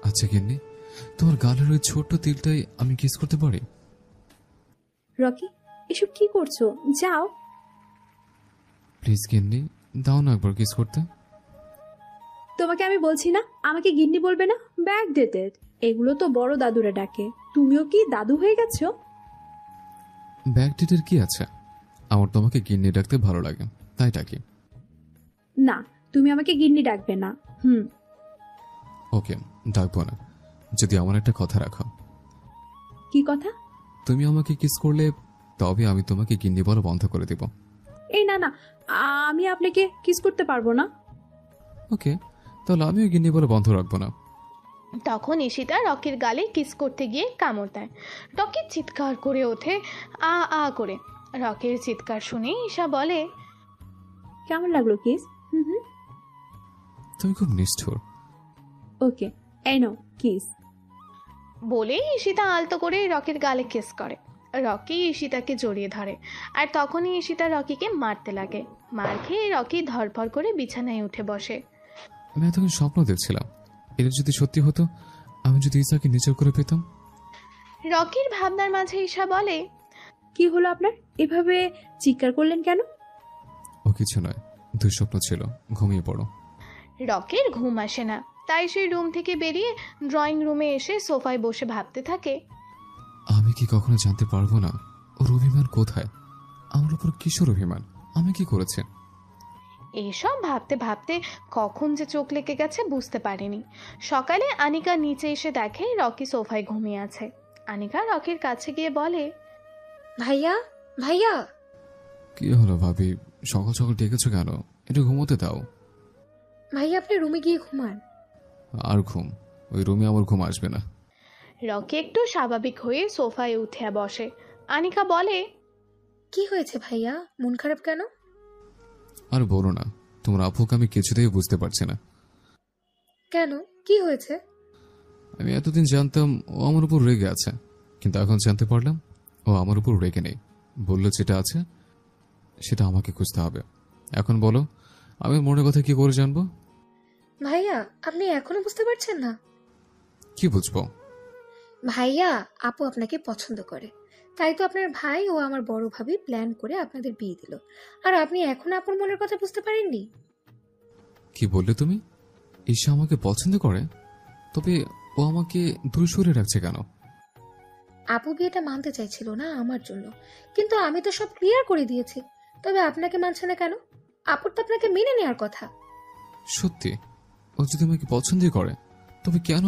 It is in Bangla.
আচ্ছা গিন্নি, তোমার গালের ওই ছোট্ট তিলটাই আমি কিস করতে পারি? রকি, এসব কি করছো? যাও। প্লিজ গিন্নি, দাও না একবার কিস করতে। তোমাকে আমি বলছি না আমাকে গিন্নি বলবে না। Back dated. এগুলো তো বড় দাদুরা ডাকে। তুমিও কি দাদু হয়ে গেছো? ব্যাকডেটের কি আছে? আমার তোমাকে গিন্নি ডাকতে ভালো লাগে, তাই ডাকি। না, তুমি আমাকে গিন্নি ডাকবে না। হুম। ওকে, ডাকবো না, যদি আমার একটা কথা রাখো। কি কথা? তুমি আমাকে কিস করলে তবে আমি তোমাকে গিন্নি বলা বন্ধ করে দিব। এই না না, আমি আপনাকে কিস করতে পারবো না। ওকে, তাহলে আমিও গিন্নি বলা বন্ধ রাখবো না। তখন ঈশিতা রকির গালে কিস করতে গিয়ে কামড় দেয়। রকি চিৎকার করে ওঠে, আ আ করে। রকির চিৎকার শুনে ঈশা বলে, কেমন লাগলো কিস? হুম হুম। তুমি খুব নিষ্ঠুর। ওকে, এই নাও কিস। বলে ঈশিতা আলতো করে রকির গালে কিস করে। রকি ঈশিতাকে জড়িয়ে ধরে, আর তখনই ঈশিতা রকিকে মারতে লাগে। মার খেয়ে রকি ধরফর করে বিছানায় উঠে বসে। আমি এতক্ষণ স্বপ্ন দেখছিলাম, এটা যদি সত্যি হতো, আমি যদি ইসাকে নিজের করে পেতাম। রকির ভাবনার মাঝে ঈশা বলে, কি হলো আপনার? এভাবে চিৎকার করলেন কেন? ও কিছু নয়, দুঃস্বপ্ন ছিল, ঘুমিয়ে পড়ো। রকির ঘুম আসে না, তাই সেই রুম থেকে বেরিয়ে ড্রয়িং রুমে এসে সোফায় বসে ভাবতে থাকে, আমি কি কখনো জানতে পারবো না ওর অভিমান কোথায়? আমার উপর কিশোর অভিমান, আমি কি করেছি? এইসব ভাবতে ভাবতে কখন যে চোখ লেগে গেছে বুঝতে পারেনি। সকালে আনিকা নিচে এসে দেখে রকি সোফায় ঘুমিয়ে আছে। আনিকা রকির কাছে গিয়ে বলে, ভাইয়া, ভাইয়া। কি হলো ভাবি, সকাল সকাল ডেকেছো কেন? একটু ঘুমোতে দাও। ভাইয়া আপনি রুমে গিয়ে ঘুমান। আর ঘুম? ওই রুমে আমার ঘুম আসবে না। রকি একটু স্বাভাবিক হয়ে সোফায় উঠে বসে। আনিকা বলে, কি হয়েছে ভাইয়া, মন খারাপ কেন? আর বলো না, তোমার আপুকে আমি কিছুতেই বুঝতে পারছি না। কেন, কি হয়েছে? আমি এতদিন জানতাম ও আমার উপর রেগে আছে, কিন্তু এখন জানতে পারলাম ও আমার উপর রেগে নেই। বললো যেটা আছে সেটা আমাকে খুঁজতে হবে। এখন বলো, আমি মনের কথা কি করে জানবো? ভাইয়া আপনি এখনো বুঝতে পারছেন না? কি বুঝবো? ভাইয়া, আপু আপনাকে পছন্দ করে, তাই তো আপনার ভাই ও আমার বড় ভাবি প্ল্যান করে আপনাদের বিয়ে দিল। আর আপনি এখনো আপুর মনের কথা বুঝতে পারেননি? কি বললে তুমি? ঈশা আমাকে পছন্দ করে? তবে ও আমাকে দূরে সরে রাখছে কেন? আপু বিয়েটা মানতে চাইছিল না আমার জন্য, কিন্তু আমি তো সব ক্লিয়ার করে দিয়েছি। তবে আপনাকে মানছে না কেন? আপুর তো আপনাকে মেনে নেওয়ার কথা। সত্যি? ও যদি আমাকে পছন্দই করে তবে কেন